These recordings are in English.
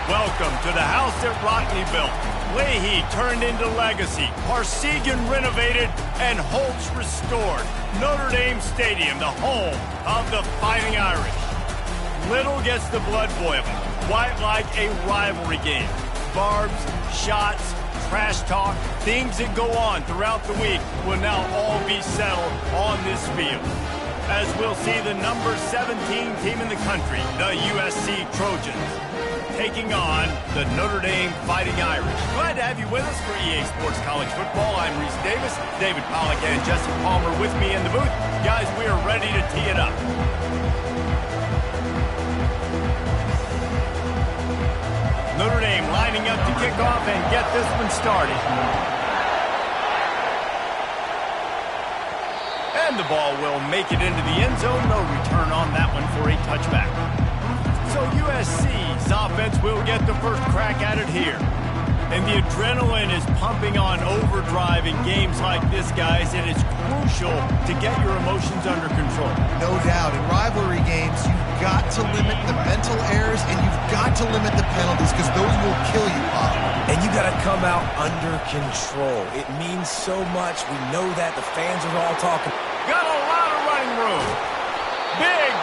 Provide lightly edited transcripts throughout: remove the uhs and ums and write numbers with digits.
Welcome to the house that Rockney built. Leahy turned into legacy. Parsegan renovated and Holtz restored. Notre Dame Stadium, the home of the Fighting Irish. Little gets the blood boiling. Quite like a rivalry game. Barbs, shots, trash talk, things that go on throughout the week will now all be settled on this field. As we'll see the number 17 team in the country, the USC Trojans, taking on the Notre Dame Fighting Irish. Glad to have you with us for EA Sports College Football. I'm Reese Davis, David Pollack and Jesse Palmer with me in the booth. Guys, we are ready to tee it up. Notre Dame lining up to kick off and get this one started. And the ball will make it into the end zone. No return on that one for a touchback. So USC's offense will get the first crack at it here. And the adrenaline is pumping on overdrive in games like this, guys, and it's crucial to get your emotions under control. No doubt. In rivalry games, you've got to limit the mental errors and you've got to limit the penalties because those will kill you, Bob. And you got to come out under control. It means so much. We know that. The fans are all talking. Got a lot of running room.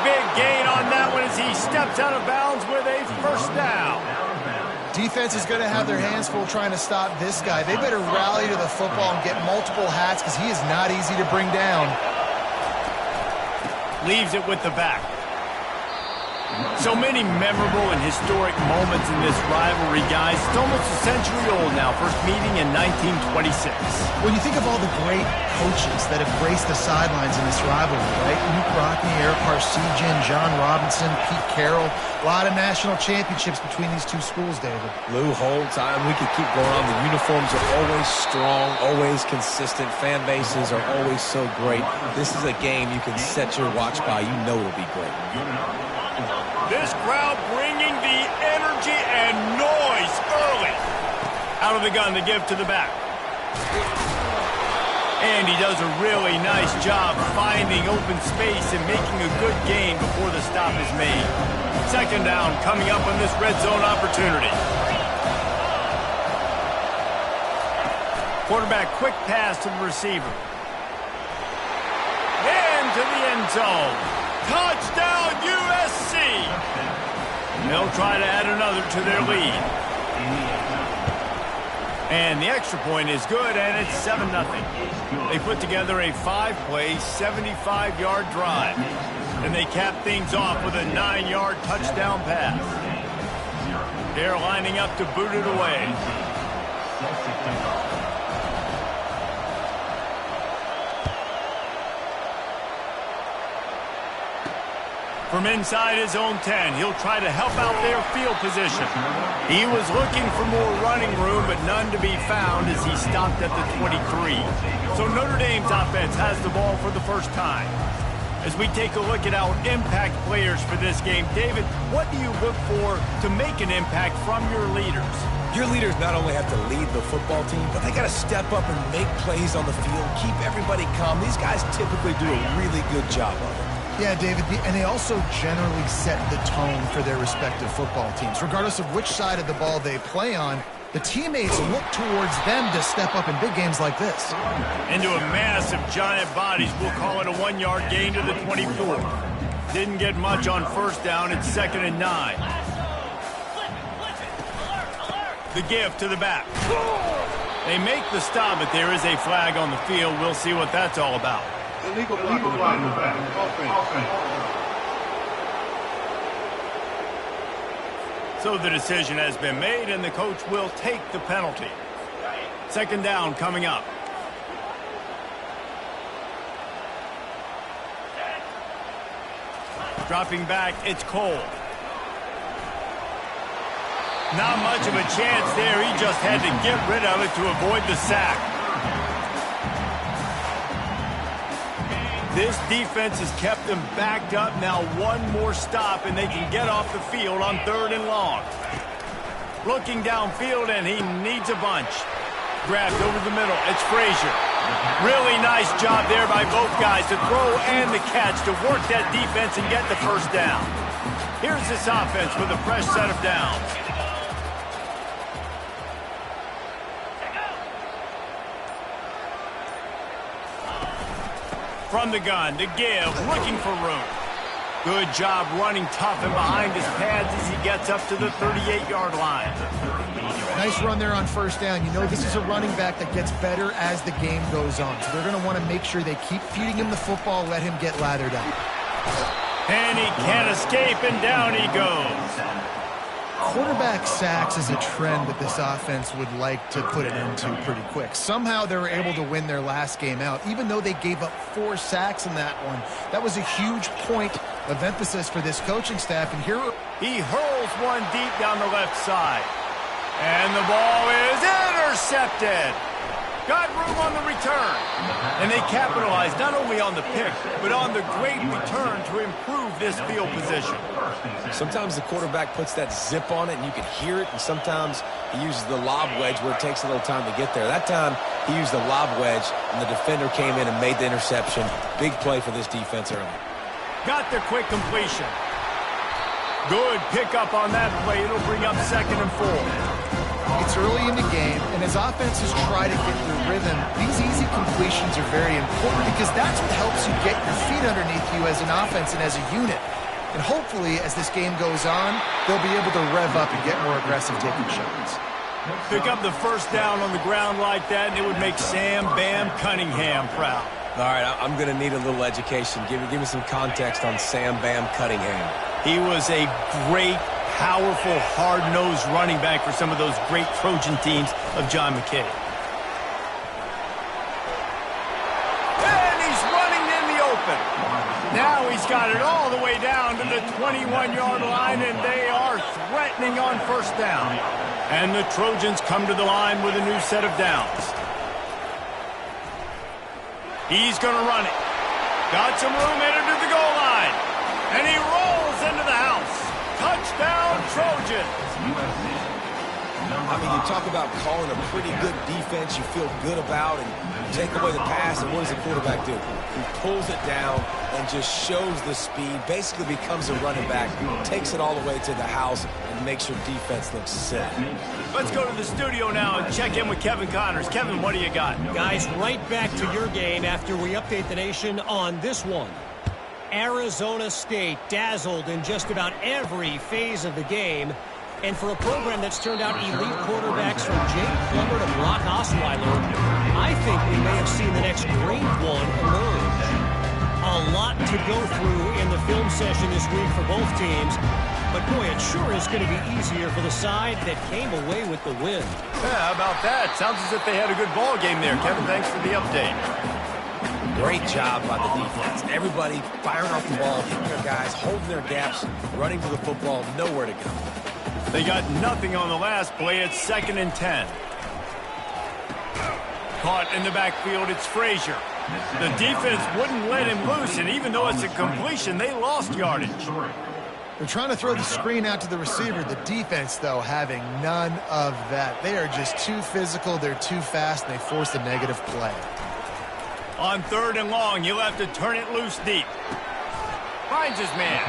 Big gain on that one as he steps out of bounds with a first down. Defense is going to have their hands full trying to stop this guy. They better rally to the football and get multiple hats because he is not easy to bring down. Leaves it with the back. So many memorable and historic moments in this rivalry, guys. It's almost a century old now. First meeting in 1926. When you think of all the great coaches that have graced the sidelines in this rivalry, right? Luke Rockney, Eric Parsegan, John Robinson, Pete Carroll. A lot of national championships between these two schools, David. Lou Holtz, we could keep going on. The uniforms are always strong, always consistent. Fan bases are always so great. This is a game you can set your watch by. You know it'll be great. This crowd bringing the energy and noise early. Out of the gun to give to the back. And he does a really nice job finding open space and making a good gain before the stop is made. Second down coming up on this red zone opportunity. Quarterback quick pass to the receiver. Into the end zone. Touchdown USC! They'll try to add another to their lead. And the extra point is good, and it's 7-0. They put together a 5-play, 75-yard drive. And they cap things off with a 9-yard touchdown pass. They're lining up to boot it away. From inside his own 10, he'll try to help out their field position. He was looking for more running room, but none to be found as he stopped at the 23. So Notre Dame's offense has the ball for the first time. As we take a look at our impact players for this game, David, what do you look for to make an impact from your leaders? Your leaders not only have to lead the football team, but they got to step up and make plays on the field, keep everybody calm. These guys typically do a really good job of it. Yeah, David, and they also generally set the tone for their respective football teams. Regardless of which side of the ball they play on, the teammates look towards them to step up in big games like this. Into a massive giant bodies, we'll call it a 1-yard gain to the 24. Didn't get much on first down, it's 2nd and 9. The give to the back. They make the stop, but there is a flag on the field. We'll see what that's all about. Illegal block in the back. Offense. So the decision has been made, and the coach will take the penalty. Second down coming up. Dropping back, it's Cole. Not much of a chance there. He just had to get rid of it to avoid the sack. This defense has kept them backed up. Now one more stop, and they can get off the field on 3rd and long. Looking downfield, and he needs a bunch. Grabbed over the middle. It's Frazier. Really nice job there by both guys to throw and the catch to work that defense and get the first down. Here's this offense with a fresh set of downs. From the gun to give, looking for room. Good job running tough and behind his pads as he gets up to the 38-yard line. Nice run there on first down. You know this is a running back that gets better as the game goes on. So they're going to want to make sure they keep feeding him the football, let him get lathered up. And he can't escape, and down he goes. Quarterback sacks is a trend that this offense would like to put an end to pretty quick. Somehow they were able to win their last game out, even though they gave up 4 sacks in that one. That was a huge point of emphasis for this coaching staff. And here he hurls one deep down the left side. And the ball is intercepted. Got room on the return. And they capitalized not only on the pick, but on the great return to improve this field position. Sometimes the quarterback puts that zip on it and you can hear it, and sometimes he uses the lob wedge where it takes a little time to get there. That time he used the lob wedge and the defender came in and made the interception. Big play for this defense early. Got the quick completion. Good pickup on that play. It'll bring up 2nd and 4. It's early in the game, and as offenses try to get their rhythm, these easy completions are very important because that's what helps you get your feet underneath you as an offense and as a unit. And hopefully, as this game goes on, they'll be able to rev up and get more aggressive taking shots. Pick up the first down on the ground like that, and it would make Sam Bam Cunningham proud. All right, I'm going to need a little education. Give me some context on Sam Bam Cunningham. He was a great, powerful, hard-nosed running back for some of those great Trojan teams of John McKay. And he's running in the open. Now he's got it all the way down to the 21-yard line, and they are threatening on first down. And the Trojans come to the line with a new set of downs. He's going to run it. Got some room headed to the goal line. And he rolls into the house. Touchdown, Trojans. I mean, you talk about calling a pretty good defense you feel good about, and you take away the pass, and what does the quarterback do? He pulls it down and just shows the speed, basically becomes a running back, takes it all the way to the house, and makes your defense look silly. Let's go to the studio now and check in with Kevin Connors. Kevin, what do you got? Guys, right back to your game after we update the nation on this one. Arizona State dazzled in just about every phase of the game. And for a program that's turned out elite quarterbacks from Jay Plummer to Brock Osweiler, I think we may have seen the next great one emerge. A lot to go through in the film session this week for both teams. But boy, it sure is going to be easier for the side that came away with the win. Yeah, how about that? Sounds as if they had a good ball game there. Kevin, thanks for the update. Great job by the defense. Everybody firing off the ball, hitting their guys, holding their gaps, running to the football, nowhere to go. They got nothing on the last play. It's 2nd and 10. Caught in the backfield, it's Frazier. The defense wouldn't let him loose, and even though it's a completion, they lost yardage. They're trying to throw the screen out to the receiver. The defense, though, having none of that. They are just too physical, they're too fast, and they force a negative play. On 3rd and long, he'll have to turn it loose deep. Finds his man.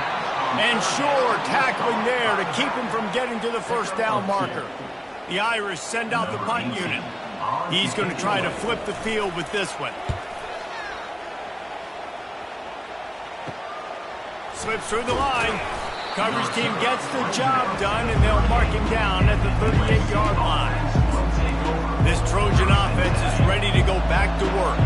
And sure, tackling there to keep him from getting to the first down marker. The Irish send out the punt unit. He's going to try to flip the field with this one. Slips through the line. Coverage team gets the job done, and they'll mark him down at the 38-yard line. This Trojan offense is ready to go back to work.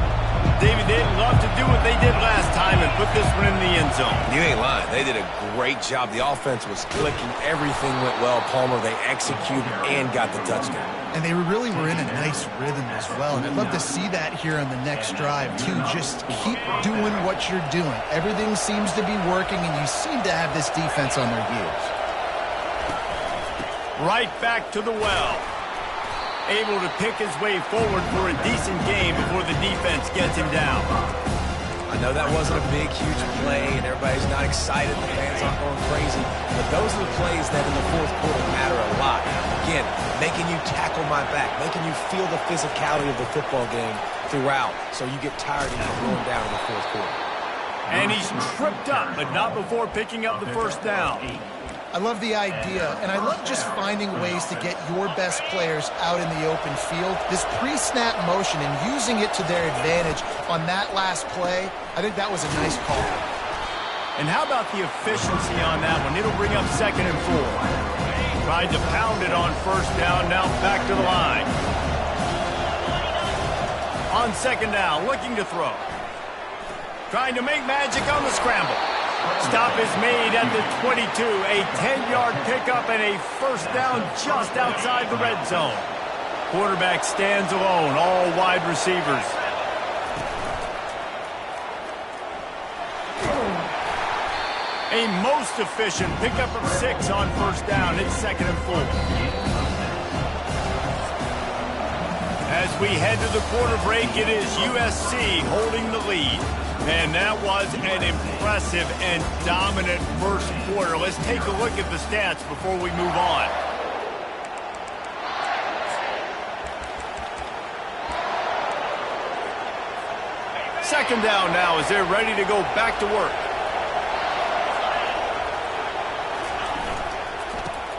David, they'd love to do what they did last time and put this one in the end zone. You ain't lying. They did a great job. The offense was clicking. Everything went well. Palmer, they executed and got the touchdown. And they really were in a nice rhythm as well. And I'd love to see that here on the next drive, too. Just keep doing what you're doing. Everything seems to be working, and you seem to have this defense on their heels. Right back to the well. Able to pick his way forward for a decent game before the defense gets him down. I know that wasn't a big, huge play, and everybody's not excited. The fans aren't going crazy. But those are the plays that in the fourth quarter matter a lot. Again, making you tackle my back, making you feel the physicality of the football game throughout, so you get tired and you're going down in the fourth quarter. And he's tripped up, but not before picking up the first down. I love the idea, and I love just finding ways to get your best players out in the open field. This pre-snap motion and using it to their advantage on that last play, I think that was a nice call. And how about the efficiency on that one? It'll bring up 2nd and 4. Tried to pound it on 1st down, now back to the line. On 2nd down, looking to throw. Trying to make magic on the scramble. Stop is made at the 22. A 10-yard pickup and a 1st down just outside the red zone. Quarterback stands alone, all wide receivers. A most efficient pickup of 6 on 1st down. It's 2nd and 4. As we head to the quarter break, it is USC holding the lead. And that was an impressive and dominant first quarter. Let's take a look at the stats before we move on. Second down now as they're ready to go back to work.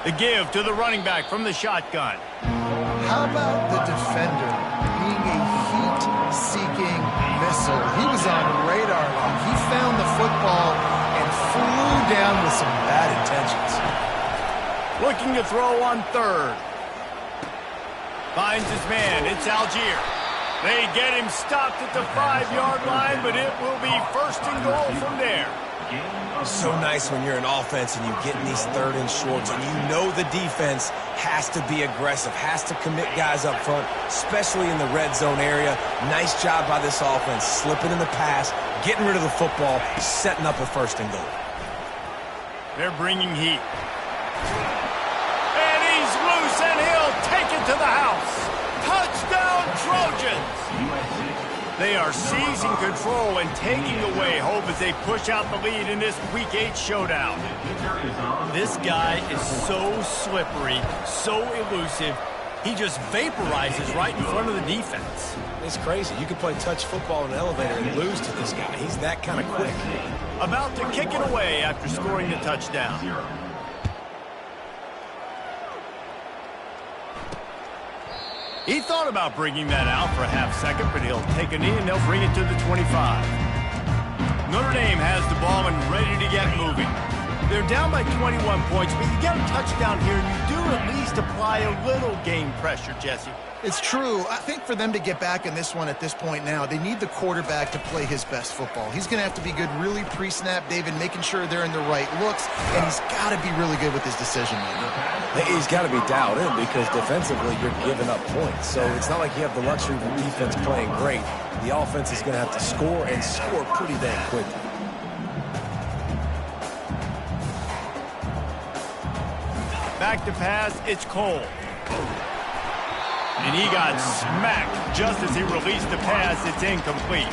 The give to the running back from the shotgun. How about the defender being a heat-seeking missile? He was on radar lock. He found the football and flew down with some bad intentions. Looking to throw on 3rd. Finds his man. It's Algier. They get him stopped at the 5-yard line, but it will be 1st and goal from there. So nice when you're an offense and you get in these 3rd and shorts and you know the defense has to be aggressive, has to commit guys up front, especially in the red zone area. Nice job by this offense, slipping in the pass, getting rid of the football, setting up a 1st and goal. They're bringing heat. And he's loose and he'll take it to the house. Touchdown Trojans! They are seizing control and taking away hope as they push out the lead in this Week 8 showdown. This guy is so slippery, so elusive, he just vaporizes right in front of the defense. It's crazy. You can play touch football in an elevator and lose to this guy. He's that kind of quick. About to kick it away after scoring the touchdown. He thought about bringing that out for a half-second, but he'll take a knee and they'll bring it to the 25. Notre Dame has the ball and ready to get moving. They're down by 21 points, but you get a touchdown here, and you do at least apply a little game pressure, Jesse. It's true. I think for them to get back in this one at this point now, they need the quarterback to play his best football. He's going to have to be good really pre-snap, David, making sure they're in the right looks, and he's got to be really good with his decision-making. He's got to be dialed in because defensively you're giving up points. So it's not like you have the luxury of the defense playing great. The offense is going to have to score and score pretty dang quickly. Back to pass, it's Cole. And he got smacked just as he released the pass. It's incomplete.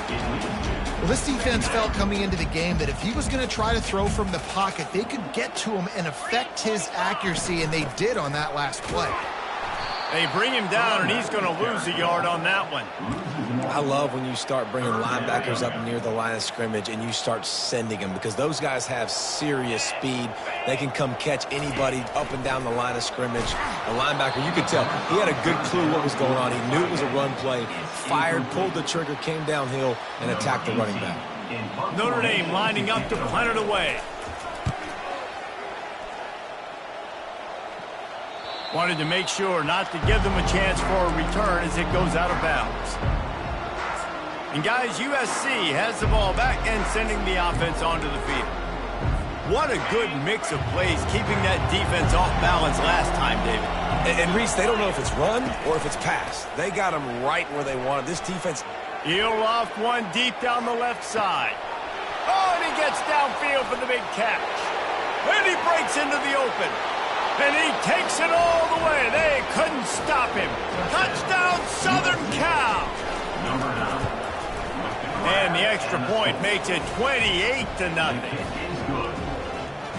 Well, this defense felt coming into the game that if he was going to try to throw from the pocket, they could get to him and affect his accuracy, and they did on that last play. They bring him down, and he's going to lose a yard on that one. I love when you start bringing linebackers up near the line of scrimmage and you start sending them because those guys have serious speed. They can come catch anybody up and down the line of scrimmage. A linebacker, you could tell, he had a good clue what was going on. He knew it was a run play, fired, pulled the trigger, came downhill, and attacked the running back. Notre Dame lining up to punt it away. Wanted to make sure not to give them a chance for a return as it goes out of bounds. And guys, USC has the ball back and sending the offense onto the field. What a good mix of plays, keeping that defense off balance last time, David. And Reese, they don't know if it's run or if it's pass. They got them right where they wanted. This defense... He'll loft one deep down the left side. Oh, and he gets downfield for the big catch. And he breaks into the open. And he takes it all the way. They couldn't stop him. Touchdown, Southern Cal. And the extra point makes it 28-0.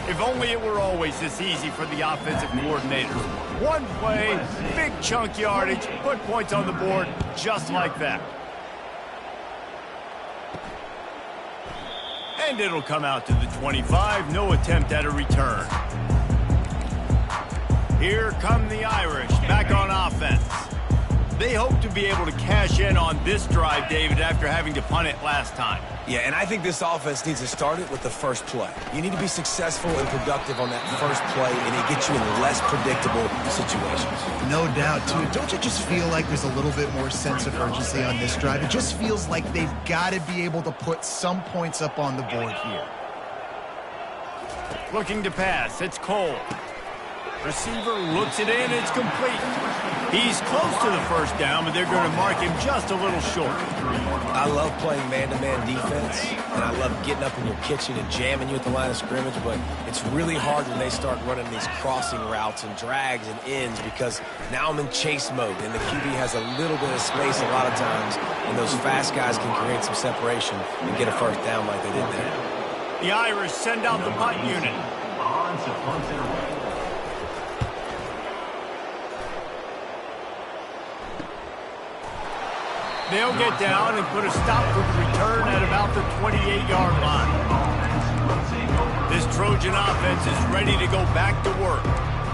If only it were always this easy for the offensive coordinators. One play, big chunk yardage, put points on the board just like that. And it'll come out to the 25. No attempt at a return. Here come the Irish back on offense. They hope to be able to cash in on this drive, David, after having to punt it last time. Yeah, and I think this offense needs to start it with the first play. You need to be successful and productive on that first play, and it gets you in less predictable situations. No doubt, too. Don't you just feel like there's a little bit more sense of urgency on this drive? It just feels like they've got to be able to put some points up on the board here. Looking to pass. It's Cole. Receiver looks it in. It's complete. He's close to the first down, but they're going to mark him just a little short. I love playing man-to-man defense, and I love getting up in your kitchen and jamming you at the line of scrimmage, but it's really hard when they start running these crossing routes and drags and ends because now I'm in chase mode, and the QB has a little bit of space a lot of times, and those fast guys can create some separation and get a first down like they did there. The Irish send out the punt unit. They'll get down and put a stop for the return at about the 28-yard line. This Trojan offense is ready to go back to work.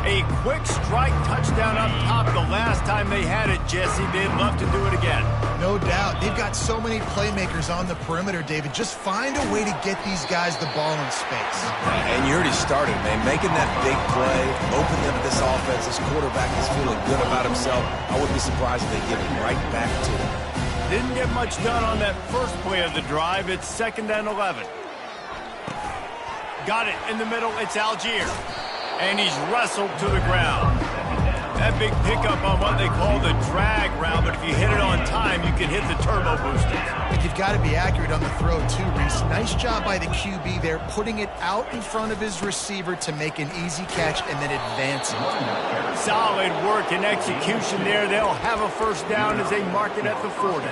A quick strike touchdown up top the last time they had it, Jesse. They'd love to do it again. No doubt. They've got so many playmakers on the perimeter, David. Just find a way to get these guys the ball in space. And you already started, man. Making that big play, opening up this offense. This quarterback is feeling good about himself. I wouldn't be surprised if they give him right back to him. Didn't get much done on that first play of the drive. It's 2nd and 11. Got it in the middle. It's Algier. And he's wrestled to the ground. That big pickup on what they call the drag route, but if you hit it on time, you can hit the turbo boosters. But you've got to be accurate on the throw, too, Reese. Nice job by the QB there, putting it out in front of his receiver to make an easy catch and then advance it. Solid work and execution there. They'll have a first down as they mark it at the 40.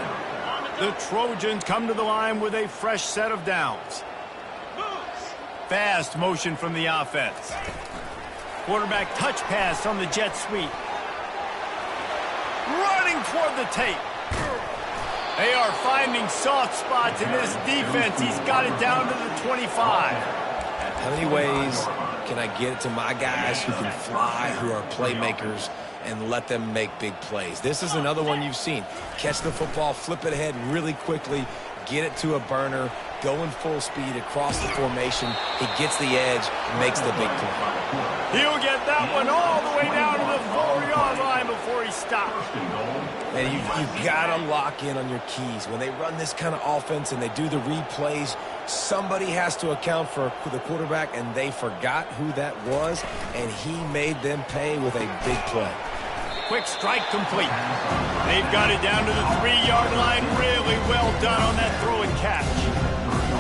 The Trojans come to the line with a fresh set of downs. Fast motion from the offense. Quarterback touch pass on the jet sweep. Running toward the tape. They are finding soft spots in this defense. He's got it down to the 25. How many ways can I get it to my guys who can fly, who are playmakers, and let them make big plays? This is another one you've seen. Catch the football, flip it ahead really quickly, get it to a burner, go in full speed across the formation. He gets the edge, makes the big play. He'll get that one all the way down to the 4-yard line before he stops. And you've got to lock in on your keys. When they run this kind of offense and they do the replays, somebody has to account for the quarterback, and they forgot who that was, and he made them pay with a big play. Quick strike complete. They've got it down to the 3-yard line. Really well done on that throw and catch.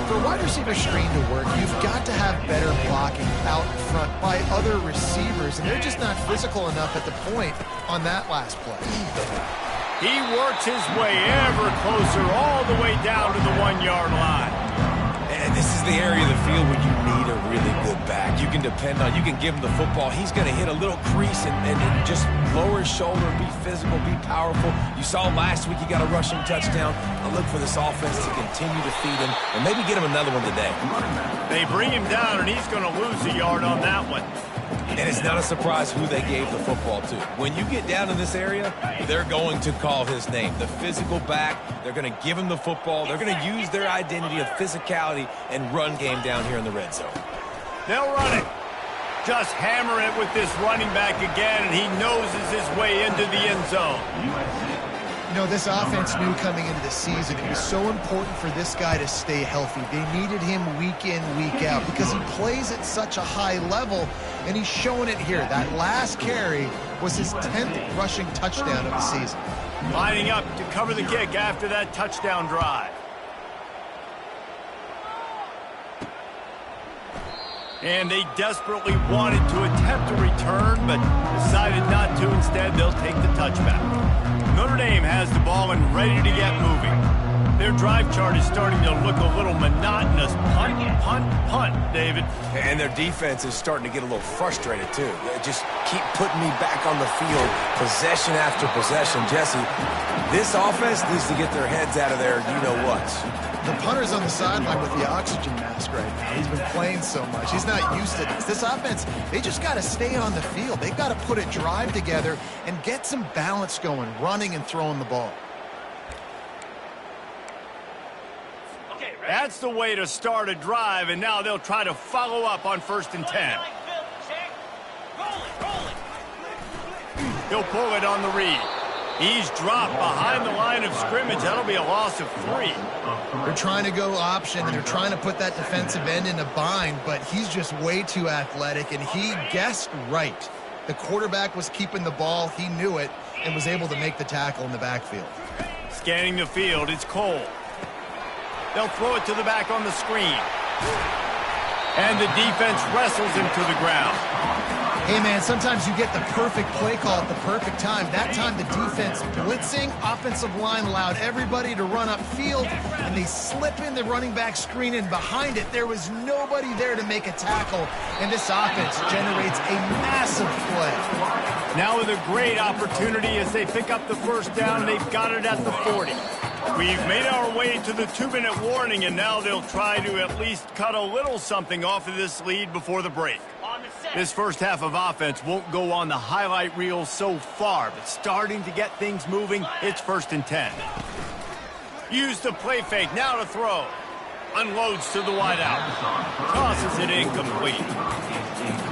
For a wide receiver screen to work, you've got to have better blocking out in front by other receivers, and they're just not physical enough at the point on that last play. He works his way ever closer all the way down to the 1-yard line. And this is the area of the field where you need a really good back. You can depend on, you can give him the football. He's going to hit a little crease and just lower his shoulder, be physical, be powerful. You saw last week he got a rushing touchdown. I look for this offense to continue to feed him and maybe get him another one today. They bring him down, and he's going to lose a yard on that one. And it's not a surprise who they gave the football to. When you get down in this area, they're going to call his name. The physical back, they're going to give him the football. They're going to use their identity of physicality and run game down here in the red zone. They'll run it. Just hammer it with this running back again, and he noses his way into the end zone. You know, this offense knew coming into the season it was so important for this guy to stay healthy. They needed him week in, week out because he plays at such a high level, and he's showing it here. That last carry was his 10th rushing touchdown of the season. Lining up to cover the kick after that touchdown drive. And they desperately wanted to attempt a return, but decided not to. Instead, they'll take the touchback. Notre Dame has the ball and ready to get moving. Their drive chart is starting to look a little monotonous. Punt, punt, punt, David. And their defense is starting to get a little frustrated, too. They just keep putting me back on the field, possession after possession. Jesse, this offense needs to get their heads out of there, you-know-whats. The punter's on the sideline with the oxygen mask right now. He's been playing so much. He's not used to this. This offense, they just got to stay on the field. They've got to put a drive together and get some balance going, running and throwing the ball. That's the way to start a drive, and now they'll try to follow up on 1st and 10. He'll pull it on the read. He's dropped behind the line of scrimmage. That'll be a loss of 3. They're trying to go option, and they're trying to put that defensive end in a bind, but he's just way too athletic, and he guessed right. The quarterback was keeping the ball. He knew it and was able to make the tackle in the backfield. Scanning the field, it's Cole. They'll throw it to the back on the screen. And the defense wrestles him to the ground. Hey, man, sometimes you get the perfect play call at the perfect time. That time the defense blitzing, offensive line allowed everybody to run upfield, and they slip in the running back screen, and behind it there was nobody there to make a tackle, and this offense generates a massive play. Now with a great opportunity as they pick up the 1st down, they've got it at the 40. We've made our way to the 2-minute warning, and now they'll try to at least cut a little something off of this lead before the break. This first half of offense won't go on the highlight reel so far, but starting to get things moving, it's 1st and 10. Use the play fake, now to throw. Unloads to the wideout. Tosses it incomplete.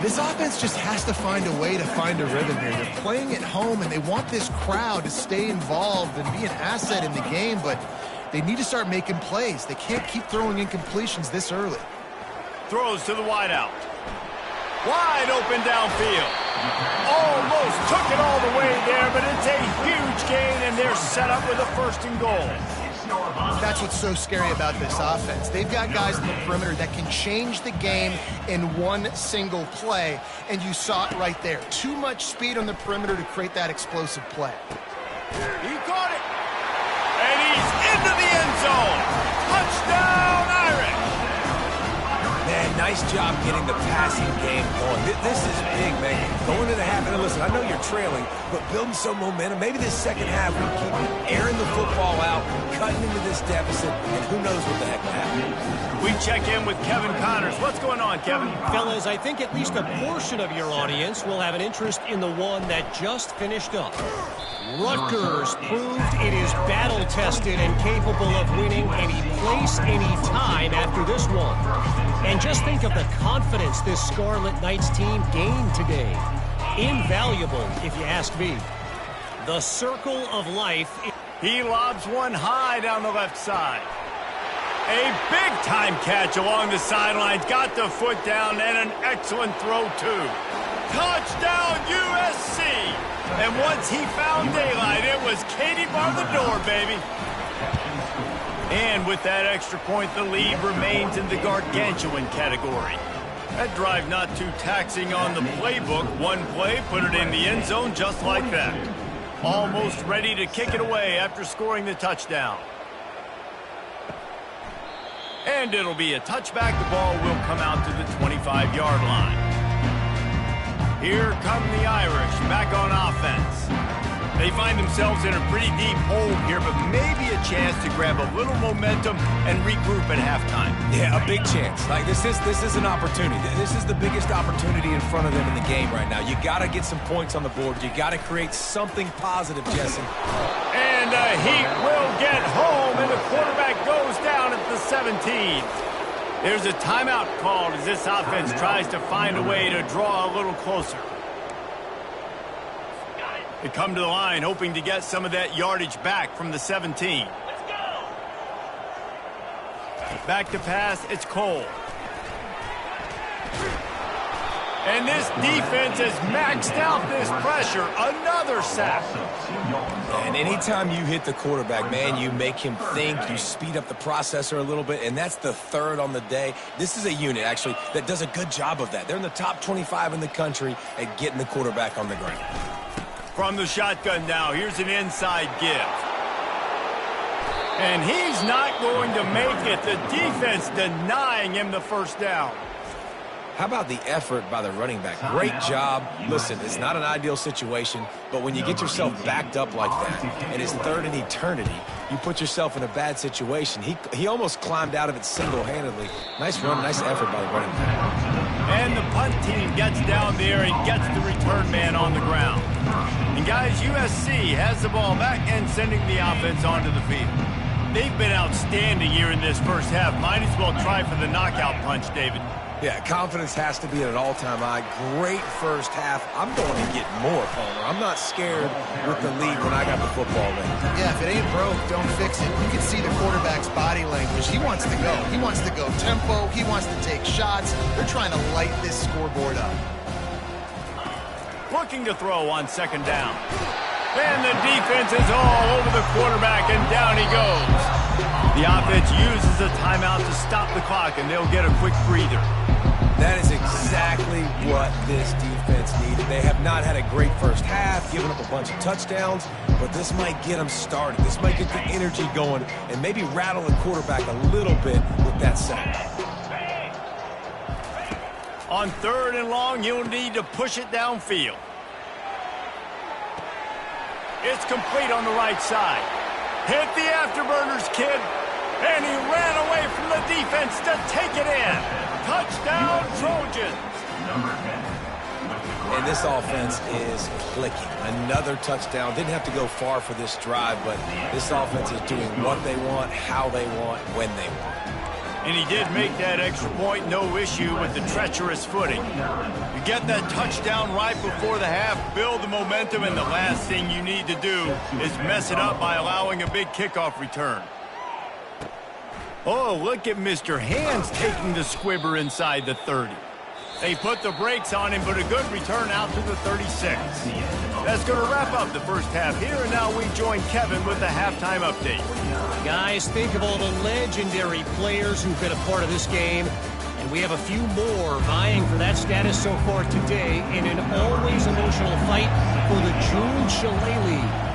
This offense just has to find a way to find a rhythm here. They're playing at home, and they want this crowd to stay involved and be an asset in the game, but they need to start making plays. They can't keep throwing incompletions this early. Throws to the wideout. Wide open downfield. Almost took it all the way there, but it's a huge gain, and they're set up with a 1st and goal. That's what's so scary about this offense. They've got guys in the perimeter that can change the game in one single play, and you saw it right there. Too much speed on the perimeter to create that explosive play. He caught it, and he's into the end zone. Touchdown, Irish. Man, nice job getting the passing game going. This is big, man. Going to the half, and listen, I know you're trailing, but building some momentum. Maybe this second half will keep airing the football out, cutting into this deficit, and who knows what the heck will happen. We check in with Kevin Connors. What's going on, Kevin? Fellas, I think at least a portion of your audience will have an interest in the one that just finished up. Rutgers proved it is battle-tested and capable of winning any place, any time after this one. And just think of the confidence this Scarlet Knights team gained today. Invaluable, if you ask me. The circle of life. He lobs one high down the left side. A big-time catch along the sidelines. Got the foot down, and an excellent throw, too. Touchdown, USC! And once he found daylight, it was Katie bar the door, baby. And with that extra point, the lead remains in the gargantuan category. That drive not too taxing on the playbook. One play, put it in the end zone just like that. Almost ready to kick it away after scoring the touchdown. And it'll be a touchback. The ball will come out to the 25-yard line. Here come the Irish back on offense. They find themselves in a pretty deep hole here, but maybe a chance to grab a little momentum and regroup at halftime. Yeah, a big chance. Like this is an opportunity. This is the biggest opportunity in front of them in the game right now. You got to get some points on the board. You got to create something positive, Jesse. And Heat will get home, and the quarterback goes down at the 17. There's a timeout called as this offense tries to find a way to draw a little closer. They come to the line hoping to get some of that yardage back from the 17. Let's go! Back to pass, it's Cole. And this defense has maxed out this pressure. Another sack. And anytime you hit the quarterback, man, you make him think, you speed up the processor a little bit, and that's the 3rd on the day. This is a unit, actually, that does a good job of that. They're in the top 25 in the country at getting the quarterback on the ground. From the shotgun now, here's an inside give. And he's not going to make it. The defense denying him the first down. How about the effort by the running back? Great job. Listen, it's not an ideal situation, but when you get yourself backed up like that, and it's third in eternity, you put yourself in a bad situation. He almost climbed out of it single-handedly. Nice run, nice effort by the running back. And the punt team gets down there and gets the return man on the ground. And guys, USC has the ball back and sending the offense onto the field. They've been outstanding here in this first half. Might as well try for the knockout punch, David. Yeah, confidence has to be at an all-time high. Great first half. I'm going to get more, Palmer. I'm not scared with the lead when I got the football in. Yeah, if it ain't broke, don't fix it. You can see the quarterback's body language. He wants to go. He wants to go tempo. He wants to take shots. They're trying to light this scoreboard up. Looking to throw on second down. And the defense is all over the quarterback, and down he goes. The offense uses a timeout to stop the clock, and they'll get a quick breather. That is exactly what this defense needed. They have not had a great first half, given up a bunch of touchdowns, but this might get them started. This might get the energy going and maybe rattle the quarterback a little bit with that sack. On third and long, you'll need to push it downfield. It's complete on the right side. Hit the afterburners, kid. And he ran away from the defense to take it in. Touchdown, Trojans. And this offense is clicking. Another touchdown. Didn't have to go far for this drive, but this offense is doing what they want, how they want, when they want. And he did make that extra point, no issue with the treacherous footing. You get that touchdown right before the half, build the momentum, and the last thing you need to do is mess it up by allowing a big kickoff return. Oh, look at Mr. Hands taking the squibber inside the 30. They put the brakes on him, but a good return out to the 36. That's going to wrap up the first half here, and now we join Kevin with the halftime update. Guys, think of all the legendary players who've been a part of this game, and we have a few more vying for that status so far today in an always emotional fight for the June Shillelagh.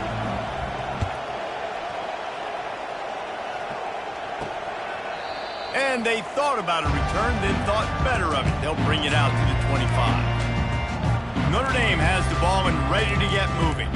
And they thought about a return, then thought better of it. They'll bring it out to the 25. Notre Dame has the ball and ready to get moving.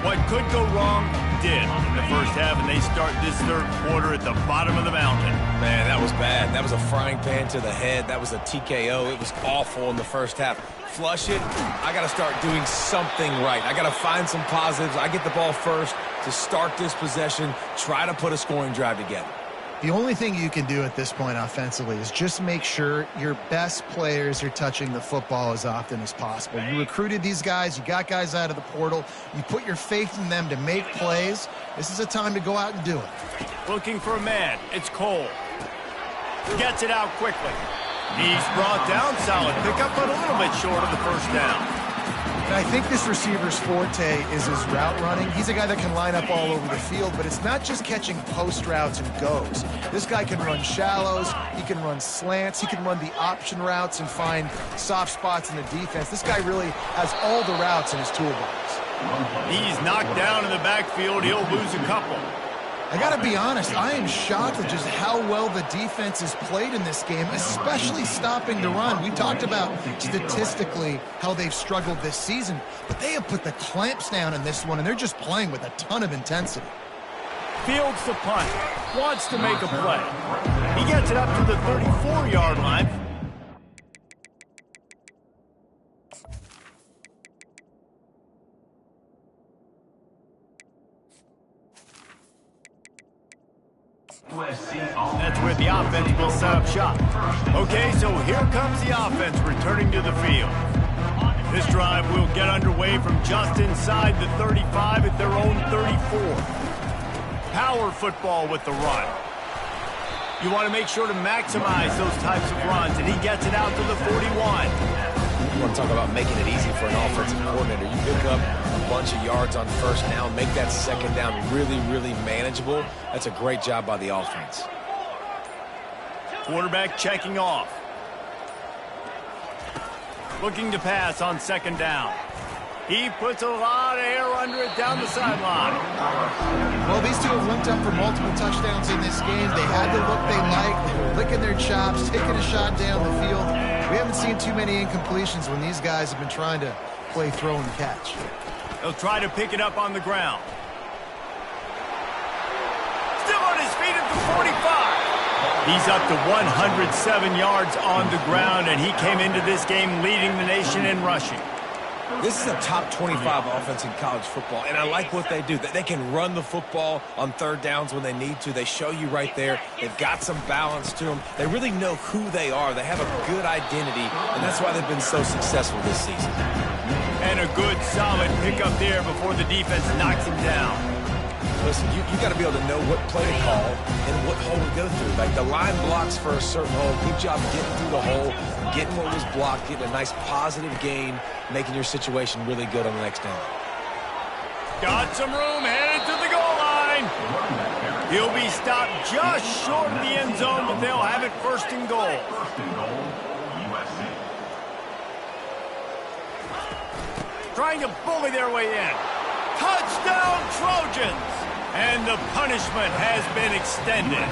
What could go wrong did in the first half, and they start this third quarter at the bottom of the mountain. Man, that was bad. That was a frying pan to the head. That was a TKO. It was awful in the first half. Flush it. I got to start doing something right. I got to find some positives. I get the ball first to start this possession, try to put a scoring drive together. The only thing you can do at this point offensively is just make sure your best players are touching the football as often as possible. You recruited these guys. You got guys out of the portal. You put your faith in them to make plays. This is a time to go out and do it. Looking for a man. It's Cole. Gets it out quickly. He's brought down. Solid pickup, but a little bit short of the first down. And I think this receiver's forte is his route running. He's a guy that can line up all over the field, but it's not just catching post routes and goes. This guy can run shallows, he can run slants, he can run the option routes and find soft spots in the defense. This guy really has all the routes in his toolbox. He's knocked down in the backfield. He'll lose a couple. I got to be honest, I am shocked at just how well the defense has played in this game, especially stopping the run. We talked about statistically how they've struggled this season, but they have put the clamps down in this one, and they're just playing with a ton of intensity. Fields the punt. Wants to make a play. He gets it up to the 34-yard line. That's where the offense will set up shop. Okay, so here comes the offense returning to the field. This drive will get underway from just inside the 35 at their own 34. Power football with the run. You want to make sure to maximize those types of runs, and he gets it out to the 41. You want to talk about making it easy for an offensive coordinator. You pick up a bunch of yards on first down, make that second down really, really manageable. That's a great job by the offense. Quarterback checking off. Looking to pass on second down. He puts a lot of air under it down the sideline. Well, these two have linked up for multiple touchdowns in this game. They had the look they liked. They were licking their chops, taking a shot down the field. We haven't seen too many incompletions when these guys have been trying to play throw and catch. They'll try to pick it up on the ground. Still on his feet at the 45. He's up to 107 yards on the ground, and he came into this game leading the nation in rushing. This is a top 25 offense in college football, and I like what they do. They can run the football on third downs when they need to. They show you right there. They've got some balance to them. They really know who they are. They have a good identity, and that's why they've been so successful this season. And a good, solid pickup there before the defense knocks him down. Listen, you got to be able to know what play to call and what hole to go through. Like the line blocks for a certain hole. Good job getting through the hole, getting what was blocked, getting a nice positive gain, making your situation really good on the next down. Got some room, headed to the goal line. He'll be stopped just short of the end zone, but they'll have it first and goal. Trying to bully their way in. Touchdown, Trojans! And the punishment has been extended.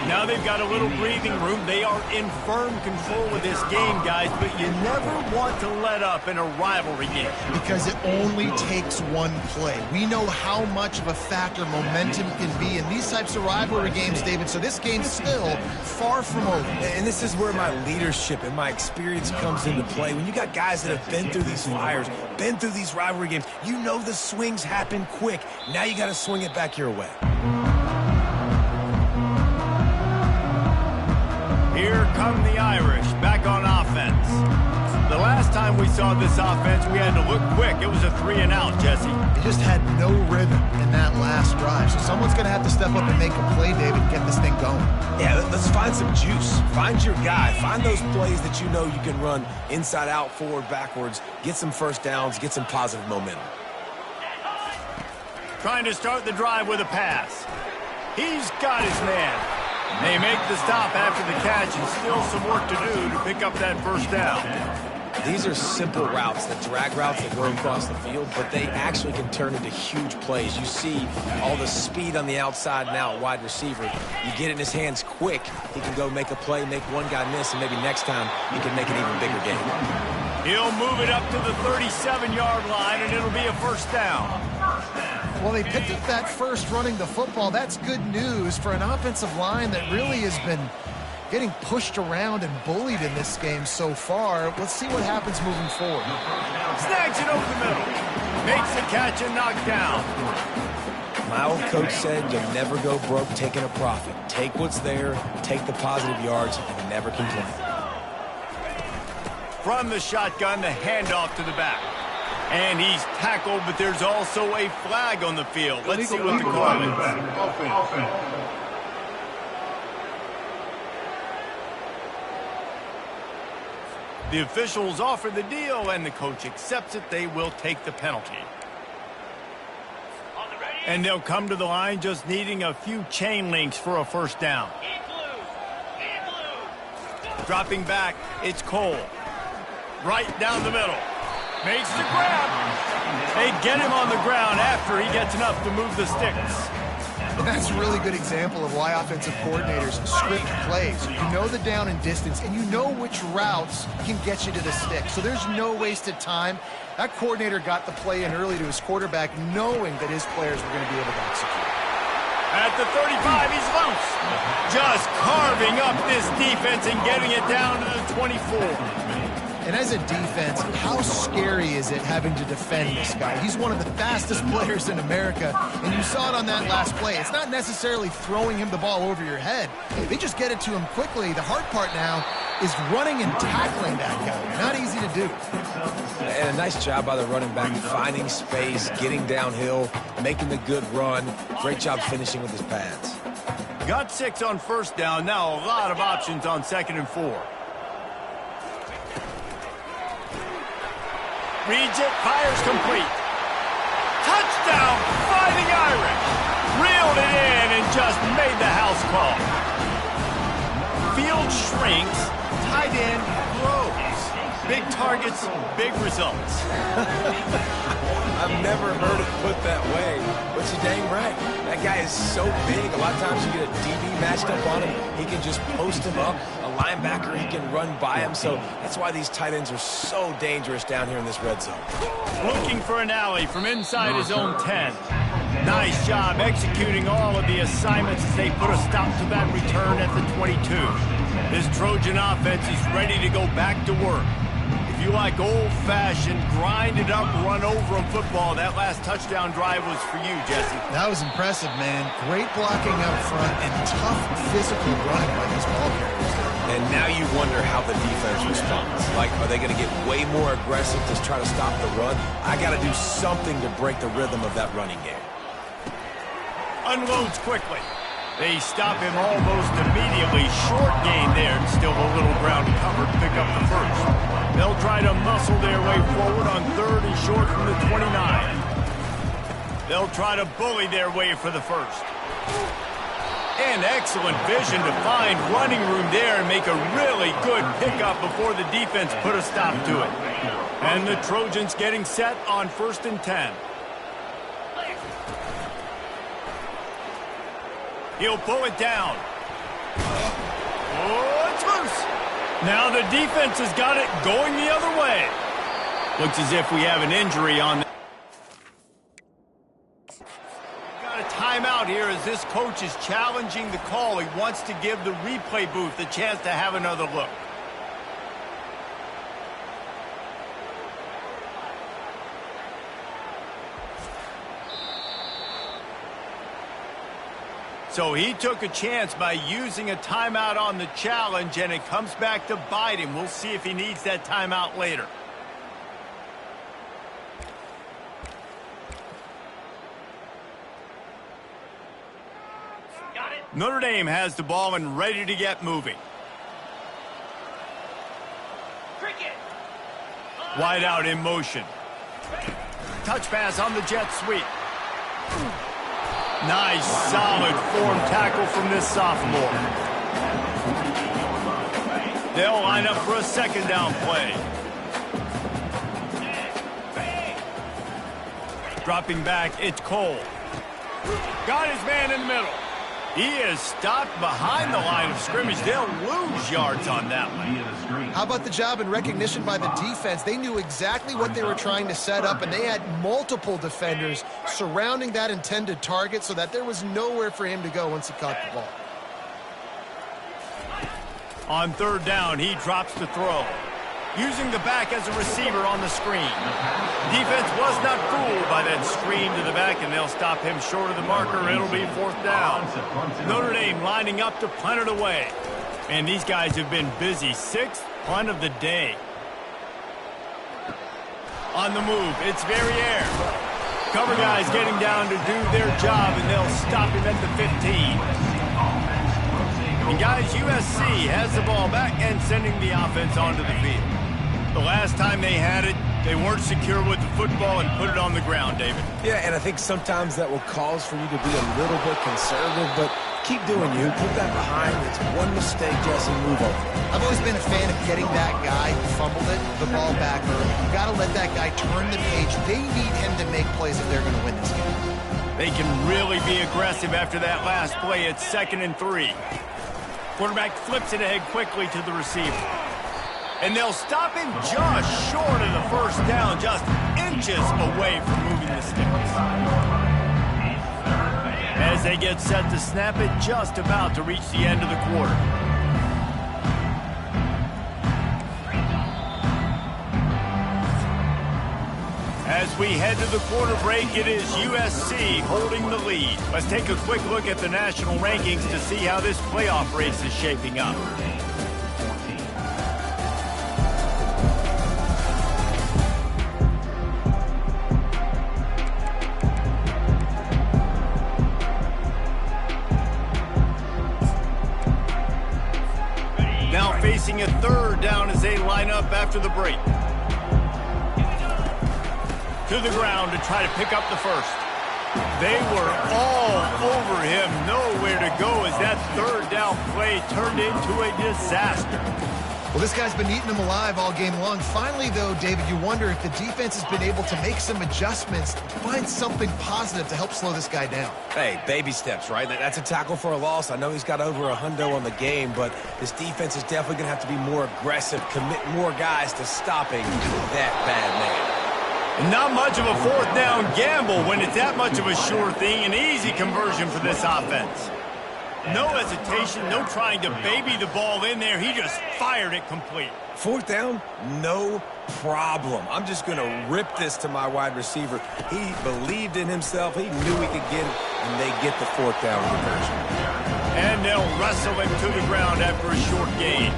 Now they've got a little breathing room. They are in firm control of this game, guys, but you never want to let up in a rivalry game. Because it only takes one play. We know how much of a factor momentum can be in these types of rivalry games, David, so this game's still far from over. And this is where my leadership and my experience comes into play. When you got guys that have been through these fires, been through these rivalry games, you know the swings happen quick. Now you got to swing it back your way. Here come the Irish, back on offense. The last time we saw this offense, we had to look quick. It was a 3-and-out, Jesse. They just had no rhythm in that last drive. So someone's going to have to step up and make a play, David, and get this thing going. Yeah, let's find some juice. Find your guy. Find those plays that you know you can run inside out, forward, backwards. Get some first downs. Get some positive momentum. Trying to start the drive with a pass. He's got his man. They make the stop after the catch, and still some work to do to pick up that first down. These are simple routes, the drag routes that go across the field, but they actually can turn into huge plays. You see all the speed on the outside now at wide receiver. You get it in his hands quick, he can go make a play, make one guy miss, and maybe next time he can make an even bigger game. He'll move it up to the 37-yard line, and it'll be a first down. Well, they picked up that first running the football. That's good news for an offensive line that really has been getting pushed around and bullied in this game so far. Let's see what happens moving forward. Snags it over the middle. Makes the catch and knocked down. My old coach said you'll never go broke taking a profit. Take what's there, take the positive yards, and never complain. From the shotgun, the handoff to the back. And he's tackled, but there's also a flag on the field. Let's see what the call is. The officials offer the deal, and the coach accepts it. They will take the penalty. And they'll come to the line just needing a few chain links for a first down. Dropping back, it's Cole. Right down the middle. Makes the grab. They get him on the ground after he gets enough to move the sticks. And that's a really good example of why offensive coordinators script plays. You know the down and distance, and you know which routes can get you to the stick. So there's no wasted time. That coordinator got the play in early to his quarterback, knowing that his players were going to be able to execute. At the 35, he's loose. Just carving up this defense and getting it down to the 24. And as a defense, how scary is it having to defend this guy? He's one of the fastest players in America, and you saw it on that last play. It's not necessarily throwing him the ball over your head. They just get it to him quickly. The hard part now is running and tackling that guy. Not easy to do. And a nice job by the running back, finding space, getting downhill, making the good run. Great job finishing with his pads. Got 6 on first down. Now a lot of options on 2nd and 4. Reads it, fires complete. Touchdown, Fighting Irish. Reeled it in and just made the house call. Field shrinks, tight end throws. Big targets, big results. I've never heard it put that way, but you're dang right. That guy is so big. A lot of times you get a DB matched up on him. He can just post him up. A linebacker, he can run by him. So that's why these tight ends are so dangerous down here in this red zone. Looking for an alley from inside his own 10. Nice job executing all of the assignments as they put a stop to that return at the 22. This Trojan offense is ready to go back to work. If you like old-fashioned, grind-it-up, run-over-'em football, that last touchdown drive was for you, Jesse. That was impressive, man. Great blocking up front and tough physical running by these ball carriers. And now you wonder how the defense responds. Like, are they going to get way more aggressive to try to stop the run? I got to do something to break the rhythm of that running game. Unloads quickly. They stop him almost immediately. Short gain there, and still a little ground cover to pick up the first. They'll try to muscle their way forward on 3rd and short from the 29. They'll try to bully their way for the first. And excellent vision to find running room there and make a really good pickup before the defense put a stop to it. And the Trojans getting set on 1st and 10. He'll pull it down. Oh, it's loose. Now the defense has got it going the other way. Looks as if we have an injury on the... Got a timeout here as this coach is challenging the call. He wants to give the replay booth a chance to have another look. So he took a chance by using a timeout on the challenge, and it comes back to bite him. We'll see if he needs that timeout later. Notre Dame has the ball and ready to get moving. Wide out in motion. Touch pass on the jet sweep. Nice, solid form tackle from this sophomore. They'll line up for a 2nd down play. Dropping back, it's Cole. Got his man in the middle. He is stopped behind the line of scrimmage. They'll lose yards on that one. How about the job and recognition by the defense? They knew exactly what they were trying to set up, and they had multiple defenders surrounding that intended target so that there was nowhere for him to go once he caught the ball. On 3rd down, he drops the throw. Using the back as a receiver on the screen. Defense was not fooled by that screen to the back, and they'll stop him short of the marker. It'll be 4th down. Notre Dame lining up to punt it away. And these guys have been busy. 6th punt of the day. On the move, it's Verrier. Cover guys getting down to do their job, and they'll stop him at the 15. And guys, USC has the ball back and sending the offense onto the field. The last time they had it, they weren't secure with the football and put it on the ground, David. Yeah, and I think sometimes that will cause for you to be a little bit conservative, but keep doing you. Put that behind. It's one mistake, Jesse, move over. I've always been a fan of getting that guy who fumbled it, the ball back early. You got to let that guy turn the page. They need him to make plays if they're going to win this game. They can really be aggressive after that last play. It's 2nd and 3. Quarterback flips it ahead quickly to the receiver. And they'll stop him just short of the 1st down, just inches away from moving the sticks. As they get set to snap it, just about to reach the end of the quarter. As we head to the quarter break, it is USC holding the lead. Let's take a quick look at the national rankings to see how this playoff race is shaping up. Now facing a 3rd down as they line up after the break. To the ground to try to pick up the first. They were all over him, nowhere to go as that 3rd down play turned into a disaster. Well, this guy's been eating them alive all game long. Finally, though, David, you wonder if the defense has been able to make some adjustments, find something positive to help slow this guy down. Hey, baby steps, right? That's a tackle for a loss. I know he's got over a hundo on the game, but this defense is definitely going to have to be more aggressive, commit more guys to stopping that bad man. Not much of a fourth down gamble when it's that much of a sure thing. An easy conversion for this offense. No hesitation, no trying to baby the ball in there. He just fired it complete. Fourth down, no problem. I'm just going to rip this to my wide receiver. He believed in himself. He knew he could get it, and they get the fourth down conversion. And they'll wrestle him to the ground after a short gain.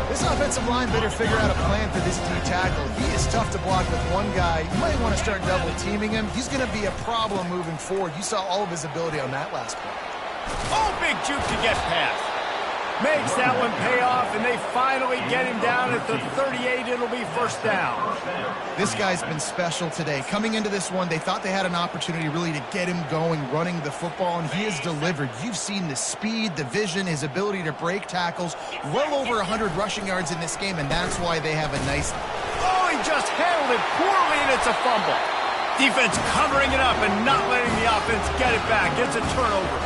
This offensive line better figure out a plan for this D tackle. He is tough to block with one guy. You might want to start double teaming him. He's going to be a problem moving forward. You saw all of his ability on that last play. Oh, big juke to get past. Makes that one pay off, and they finally get him down at the 38. It'll be first down. This guy's been special today. Coming into this one, they thought they had an opportunity really to get him going, running the football, and he has delivered. You've seen the speed, the vision, his ability to break tackles. Well over 100 rushing yards in this game, and that's why they have a nice... Oh, he just handled it poorly, and it's a fumble. Defense covering it up and not letting the offense get it back. It's a turnover.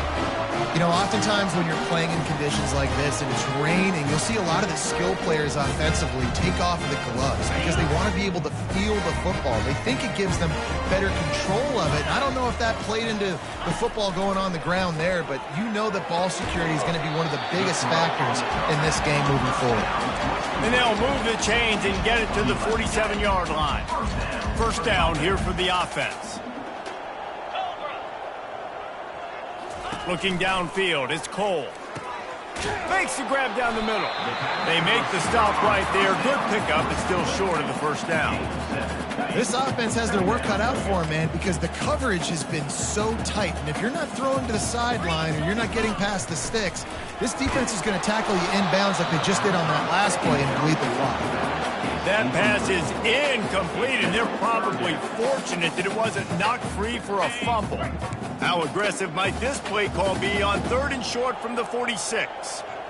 You know, oftentimes when you're playing in conditions like this and it's raining, you'll see a lot of the skill players offensively take off the gloves because they want to be able to feel the football. They think it gives them better control of it. I don't know if that played into the football going on the ground there, but you know that ball security is going to be one of the biggest factors in this game moving forward. And they'll move the chains and get it to the 47-yard line. First down here for the offense. Looking downfield, it's Cole. Makes the grab down the middle. They make the stop right there. Good pickup, but still short of the first down. This offense has their work cut out for them, man, because the coverage has been so tight. And if you're not throwing to the sideline or you're not getting past the sticks, this defense is going to tackle you inbounds like they just did on that last play and bleed the clock. That pass is incomplete, and they're probably fortunate that it wasn't knocked free for a fumble. How aggressive might this play call be on 3rd and short from the 46?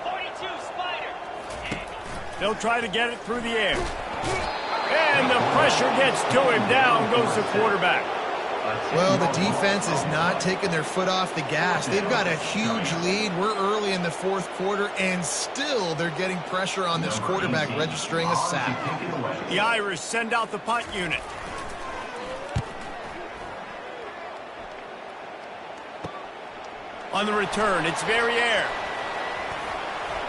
42, Spider. They'll try to get it through the air. And the pressure gets to him. Down goes the quarterback. Well, the defense is not taking their foot off the gas. They've got a huge lead. We're early in the 4th quarter, and still they're getting pressure on this quarterback, registering a sack. The Irish send out the punt unit. On the return, it's Verrier.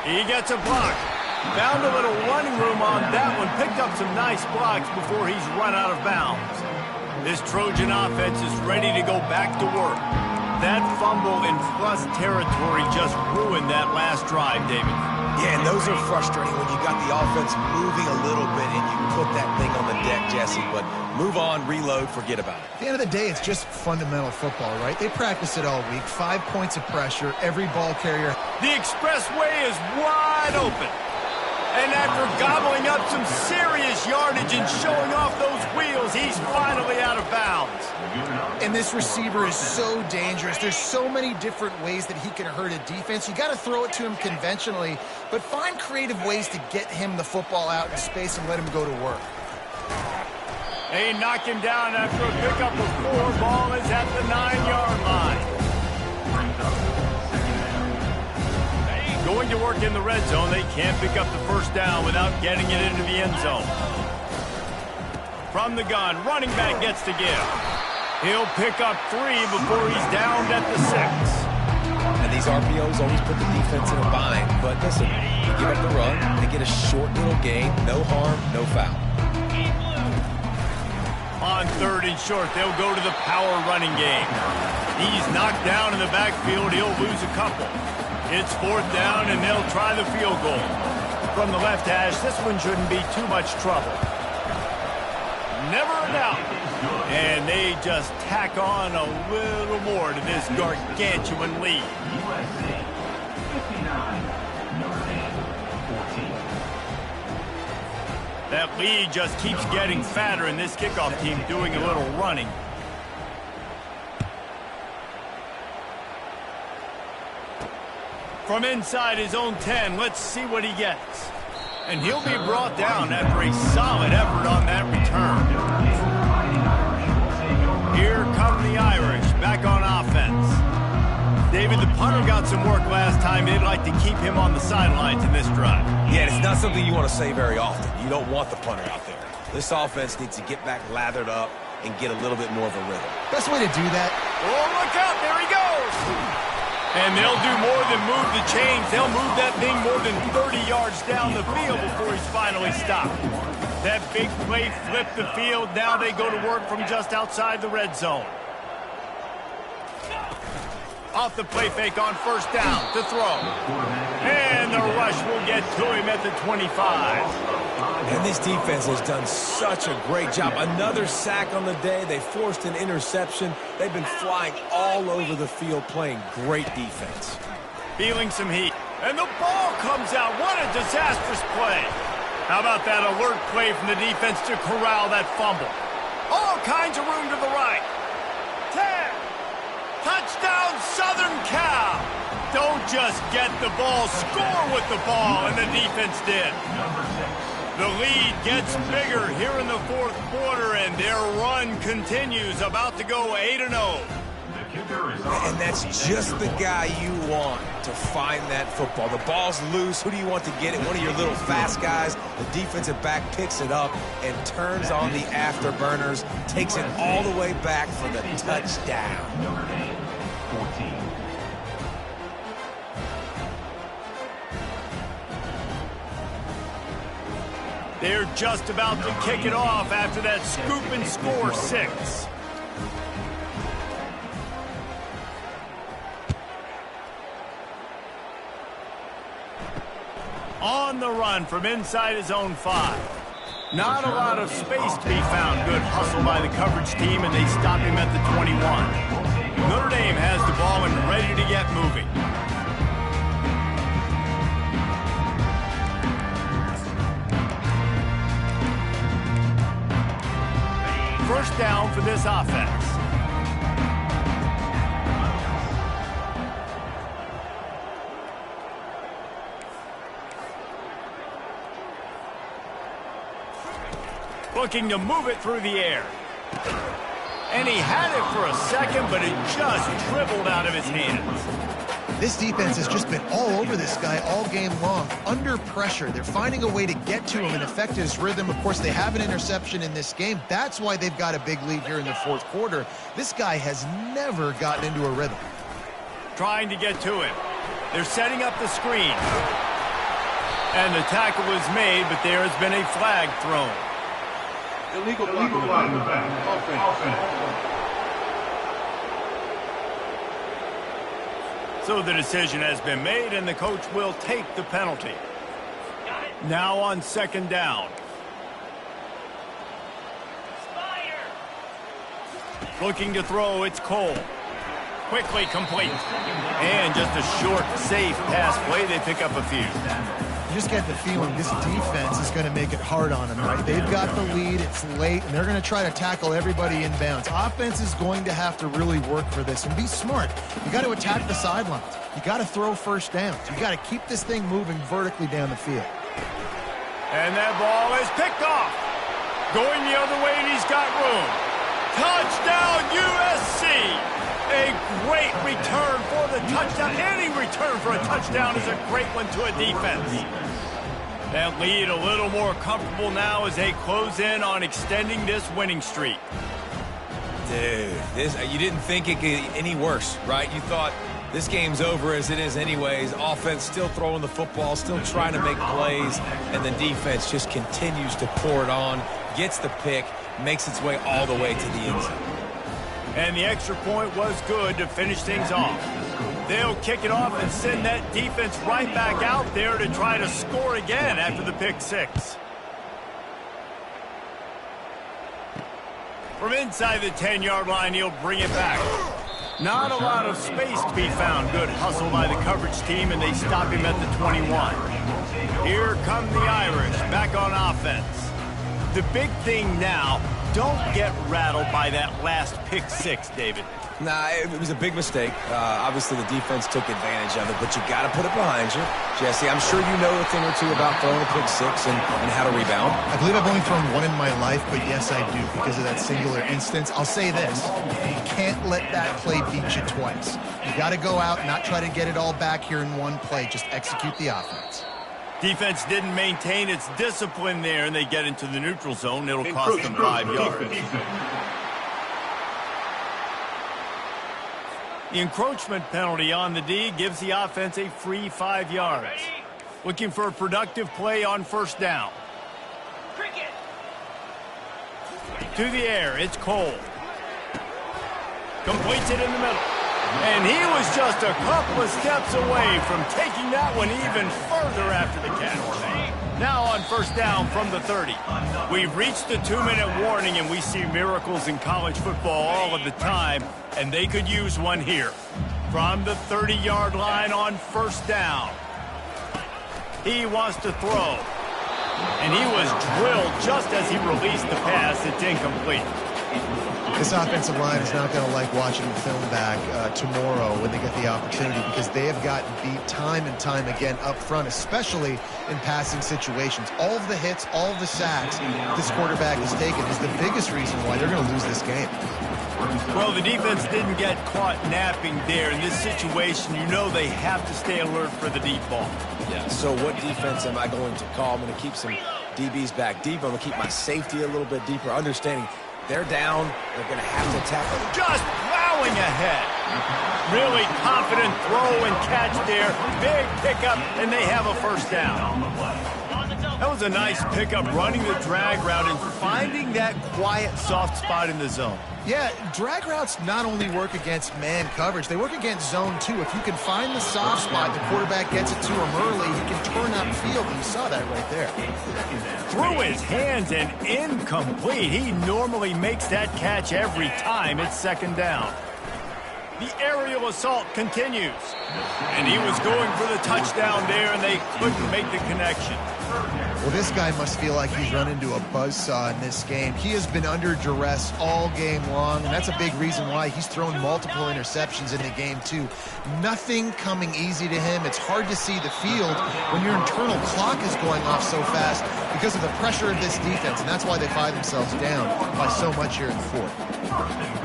He gets a block. Found a little running room on that one. Picked up some nice blocks before he's run out of bounds. This Trojan offense is ready to go back to work. That fumble in plus territory just ruined that last drive, David. Yeah, and those are frustrating when you got the offense moving a little bit and you put that thing on the deck, Jesse. But move on, reload, forget about it. At the end of the day, it's just fundamental football, right? They practice it all week. 5 points of pressure, every ball carrier. The expressway is wide open. And after gobbling up some serious yardage and showing off those wheels, he's finally out of bounds. And this receiver is so dangerous. There's so many different ways that he can hurt a defense. You got to throw it to him conventionally, but find creative ways to get him the football out in space and let him go to work. They knock him down after a pickup of 4. Ball is at the 9-yard line. Going to work in the red zone. They can't pick up the first down without getting it into the end zone. From the gun, running back gets to give. He'll pick up 3 before he's downed at the 6. And these RPOs always put the defense in a bind. But listen, they give up the run, they get a short little gain, no harm, no foul. On 3rd and short, they'll go to the power running game. He's knocked down in the backfield. He'll lose a couple. It's 4th down, and they'll try the field goal. From the left hash, this one shouldn't be too much trouble. Never a doubt. And they just tack on a little more to this gargantuan lead. That lead just keeps getting fatter, and this kickoff team doing a little running. From inside his own 10, let's see what he gets. And he'll be brought down after a solid effort on that return. Here come the Irish back on offense. David, the punter got some work last time. They'd like to keep him on the sidelines in this drive. Yeah, it's not something you want to say very often. You don't want the punter out there. This offense needs to get back lathered up and get a little bit more of a rhythm. Best way to do that. Oh, look out. There he goes. And they'll do more than move the chains. They'll move that thing more than 30 yards down the field before he's finally stopped. That big play flipped the field. Now they go to work from just outside the red zone. Off the play fake on first down to throw. And the rush will get to him at the 25. And this defense has done such a great job. Another sack on the day. They forced an interception. They've been flying all over the field playing great defense. Feeling some heat. And the ball comes out. What a disastrous play. How about that alert play from the defense to corral that fumble? All kinds of room to the right. 10. Touchdown, Southern Cal. Don't just get the ball, score with the ball, and the defense did. The lead gets bigger here in the fourth quarter, and their run continues, about to go 8-0. And that's just the guy you want to find that football. The ball's loose. Who do you want to get it? One of your little fast guys. The defensive back picks it up and turns on the afterburners, takes it all the way back for the touchdown. They're just about to kick it off after that scoop and score 6. On the run from inside his own 5. Not a lot of space to be found. Good hustle by the coverage team, and they stop him at the 21. Notre Dame has the ball and ready to get moving. First down for this offense. Looking to move it through the air. And he had it for a second, but it just dribbled out of his hands. This defense has just been all over this guy all game long. Under pressure, they're finding a way to get to him and affect his rhythm. Of course, they have an interception in this game. That's why they've got a big lead here in the fourth quarter. This guy has never gotten into a rhythm. Trying to get to him. They're setting up the screen. And the tackle was made, but there has been a flag thrown. Illegal block in the back. Offense. So the decision has been made, and the coach will take the penalty. Now on second down. Looking to throw, it's Cole. Quickly complete. And just a short, safe pass play. They pick up a few. You just get the feeling this defense is going to make it hard on them, right? They've got the lead, it's late, and they're going to try to tackle everybody inbounds. Offense is going to have to really work for this and be smart. You got to attack the sidelines. You got to throw first downs. You got to keep this thing moving vertically down the field. And that ball is picked off. Going the other way, and he's got room. Touchdown, USC! A great return for the touchdown. Any return for a touchdown is a great one to a defense. That lead a little more comfortable now as they close in on extending this winning streak. Dude, you didn't think it could get any worse, right? You thought this game's over as it is anyways. Offense still throwing the football, still trying to make plays, and the defense just continues to pour it on, gets the pick, makes its way all the way to the end zone. And the extra point was good to finish things off. They'll kick it off and send that defense right back out there to try to score again after the pick 6. From inside the 10-yard line, he'll bring it back. Not a lot of space to be found. Good hustle by the coverage team, and they stop him at the 21. Here come the Irish back on offense. The big thing now, don't get rattled by that last pick six, David. Nah, it was a big mistake. Obviously, the defense took advantage of it, but you got to put it behind you. Jesse, I'm sure you know a thing or two about throwing a pick six and how to rebound. I believe I've only thrown one in my life, but yes, I do, because of that singular instance. I'll say this. You can't let that play beat you twice. You got to go out and not try to get it all back here in one play. Just execute the offense. Defense didn't maintain its discipline there, and they get into the neutral zone. It'll cost them 5 yards. The encroachment penalty on the D gives the offense a free 5 yards. Looking for a productive play on first down. To the air, it's Cole. Completes it in the middle. And he was just a couple of steps away from taking that one even further after the catch. Now on first down from the 30. We've reached the 2-minute warning, and we see miracles in college football all of the time, and they could use one here. From the 30-yard line on first down. He wants to throw. And he was drilled just as he released the pass. It's incomplete. This offensive line is not going to like watching the film back tomorrow when they get the opportunity, because they have gotten beat time and time again up front, especially in passing situations. All of the hits, all of the sacks this quarterback has taken is the biggest reason why they're going to lose this game. Well, the defense didn't get caught napping there. In this situation, you know they have to stay alert for the deep ball. Yeah, so what defense am I going to call? I'm going to keep some DBs back deep. I'm going to keep my safety a little bit deeper, understanding they're down. They're going to have to tackle. Just plowing ahead. Really confident throw and catch there. Big pickup, and they have a first down. That was a nice pickup, running the drag route and finding that quiet, soft spot in the zone. Yeah, drag routes not only work against man coverage, they work against zone too. If you can find the soft spot, the quarterback gets it to him early, he can turn upfield, and you saw that right there. Through his hands and incomplete. He normally makes that catch every time. It's second down. The aerial assault continues. And he was going for the touchdown there, and they couldn't make the connection. Well, this guy must feel like he's run into a buzzsaw in this game. He has been under duress all game long, and that's a big reason why he's thrown multiple interceptions in the game, too. Nothing coming easy to him. It's hard to see the field when your internal clock is going off so fast because of the pressure of this defense, and that's why they find themselves down by so much here in the fourth.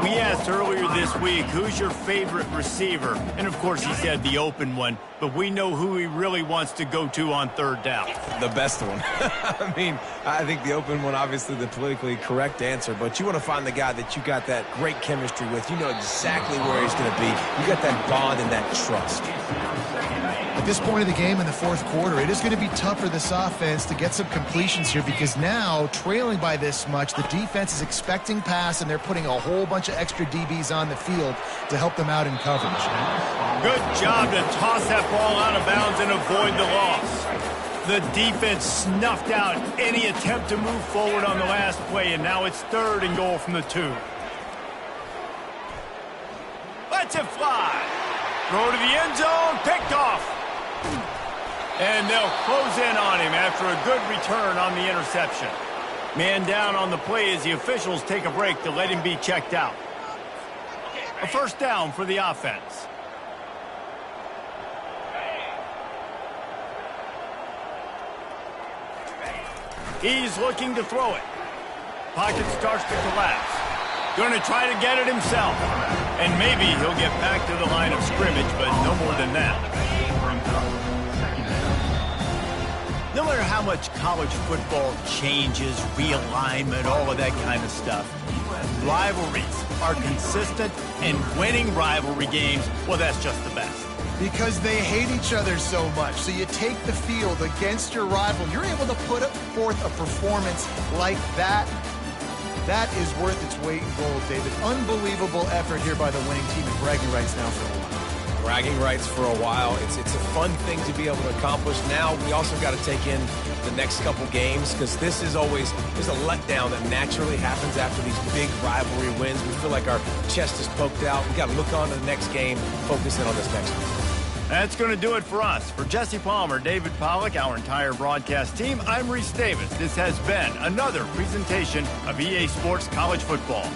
We asked earlier this week, who's your favorite receiver? And, of course, he said the open one, but we know who he really wants to go to on third down. The best one. I mean, I think the open one, obviously the politically correct answer, but you want to find the guy that you got that great chemistry with. You know exactly where he's going to be. You got that bond and that trust. At this point of the game in the fourth quarter, it is going to be tough for this offense to get some completions here, because now, trailing by this much, the defense is expecting pass, and they're putting a whole bunch of extra DBs on the field to help them out in coverage. Good job to toss that ball out of bounds and avoid the loss. The defense snuffed out any attempt to move forward on the last play, and now it's third and goal from the 2. Lets it fly. Throw to the end zone, picked off. And they'll close in on him after a good return on the interception. Man down on the play as the officials take a break to let him be checked out. A first down for the offense. He's looking to throw it. Pocket starts to collapse. Going to try to get it himself. And maybe he'll get back to the line of scrimmage, but no more than that. No matter how much college football changes, realignment, all of that kind of stuff, rivalries are consistent, and winning rivalry games, well, that's just the best. Because they hate each other so much. So you take the field against your rival. You're able to put forth a performance like that. That is worth its weight in gold, David. Unbelievable effort here by the winning team, and bragging rights now for a while. Bragging rights for a while. It's a fun thing to be able to accomplish. Now we also got to take in the next couple games, because this is always, there's a letdown that naturally happens after these big rivalry wins. We feel like our chest is poked out. We got to look on to the next game, focus in on this next one. That's going to do it for us. For Jesse Palmer, David Pollack, our entire broadcast team, I'm Reese Davis. This has been another presentation of EA Sports College Football.